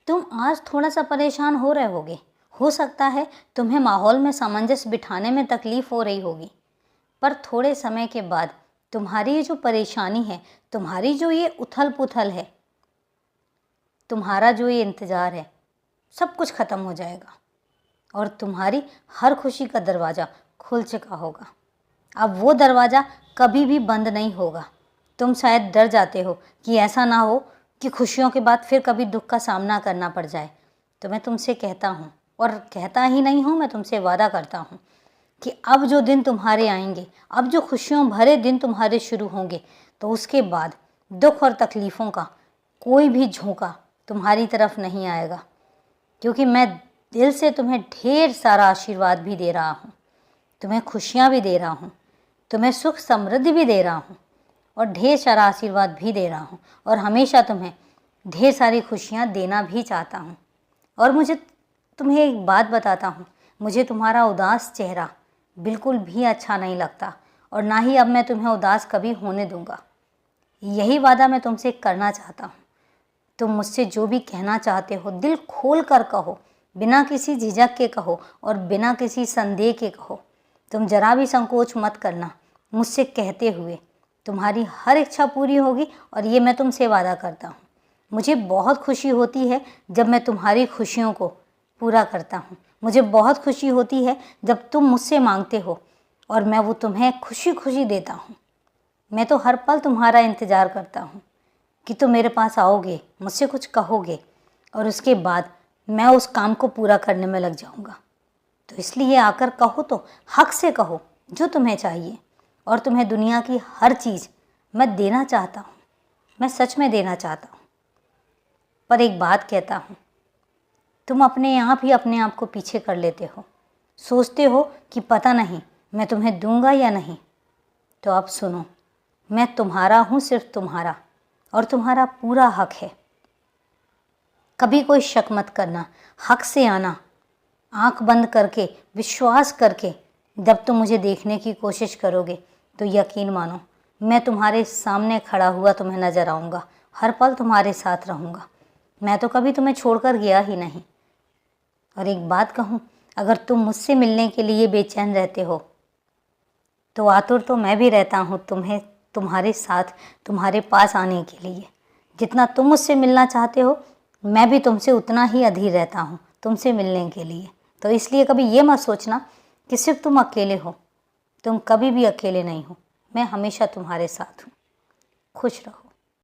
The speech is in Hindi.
तुम आज थोड़ा सा परेशान हो रहे होगे। हो सकता है तुम्हें माहौल में सामंजस्य बिठाने में तकलीफ हो रही होगी, पर थोड़े समय के बाद तुम्हारी ये जो परेशानी है, तुम्हारी जो ये उथल पुथल है, तुम्हारा जो ये इंतज़ार है, सब कुछ ख़त्म हो जाएगा और तुम्हारी हर खुशी का दरवाज़ा खुल चुका होगा। अब वो दरवाज़ा कभी भी बंद नहीं होगा। तुम शायद डर जाते हो कि ऐसा ना हो कि खुशियों के बाद फिर कभी दुख का सामना करना पड़ जाए। तो मैं तुमसे कहता हूँ, और कहता ही नहीं हूँ, मैं तुमसे वादा करता हूँ कि अब जो दिन तुम्हारे आएंगे, अब जो खुशियों भरे दिन तुम्हारे शुरू होंगे, तो उसके बाद दुख और तकलीफ़ों का कोई भी झोंका तुम्हारी तरफ नहीं आएगा, क्योंकि मैं दिल से तुम्हें ढेर सारा आशीर्वाद भी दे रहा हूँ, तुम्हें खुशियाँ भी दे रहा हूँ, तुम्हें सुख समृद्धि भी दे रहा हूँ और ढेर सारा आशीर्वाद भी दे रहा हूँ, और हमेशा तुम्हें ढेर सारी खुशियाँ देना भी चाहता हूँ। और मुझे तुम्हें एक बात बताता हूँ, मुझे तुम्हारा उदास चेहरा बिल्कुल भी अच्छा नहीं लगता, और ना ही अब मैं तुम्हें उदास कभी होने दूँगा। यही वादा मैं तुमसे करना चाहता हूँ। तुम मुझसे जो भी कहना चाहते हो दिल खोल कर कहो, बिना किसी झिझक के कहो और बिना किसी संदेह के कहो। तुम जरा भी संकोच मत करना। मुझसे कहते हुए तुम्हारी हर इच्छा पूरी होगी, और ये मैं तुमसे वादा करता हूँ। मुझे बहुत खुशी होती है जब मैं तुम्हारी खुशियों को पूरा करता हूँ। मुझे बहुत खुशी होती है जब तुम मुझसे मांगते हो और मैं वो तुम्हें खुशी खुशी देता हूँ। मैं तो हर पल तुम्हारा इंतज़ार करता हूँ कि तुम मेरे पास आओगे, मुझसे कुछ कहोगे, और उसके बाद मैं उस काम को पूरा करने में लग जाऊँगा। तो इसलिए आकर कहो तो हक से कहो जो तुम्हें चाहिए, और तुम्हें दुनिया की हर चीज़ मैं देना चाहता हूँ, मैं सच में देना चाहता हूँ। पर एक बात कहता हूँ, तुम अपने आप ही अपने आप को पीछे कर लेते हो, सोचते हो कि पता नहीं मैं तुम्हें दूंगा या नहीं। तो अब सुनो, मैं तुम्हारा हूँ, सिर्फ तुम्हारा, और तुम्हारा पूरा हक है। कभी कोई शक मत करना, हक से आना, आंख बंद करके विश्वास करके जब तुम मुझे देखने की कोशिश करोगे तो यकीन मानो मैं तुम्हारे सामने खड़ा हुआ तुम्हें नज़र आऊँगा, हर पल तुम्हारे साथ रहूँगा। मैं तो कभी तुम्हें छोड़कर गया ही नहीं। और एक बात कहूँ, अगर तुम मुझसे मिलने के लिए बेचैन रहते हो तो आतुर तो मैं भी रहता हूँ तुम्हें तुम्हारे साथ तुम्हारे पास आने के लिए। जितना तुम मुझसे मिलना चाहते हो मैं भी तुमसे उतना ही अधीर रहता हूँ तुमसे मिलने के लिए। तो इसलिए कभी ये मत सोचना कि सिर्फ तुम अकेले हो। तुम कभी भी अकेले नहीं हो, मैं हमेशा तुम्हारे साथ हूँ। खुश रहो।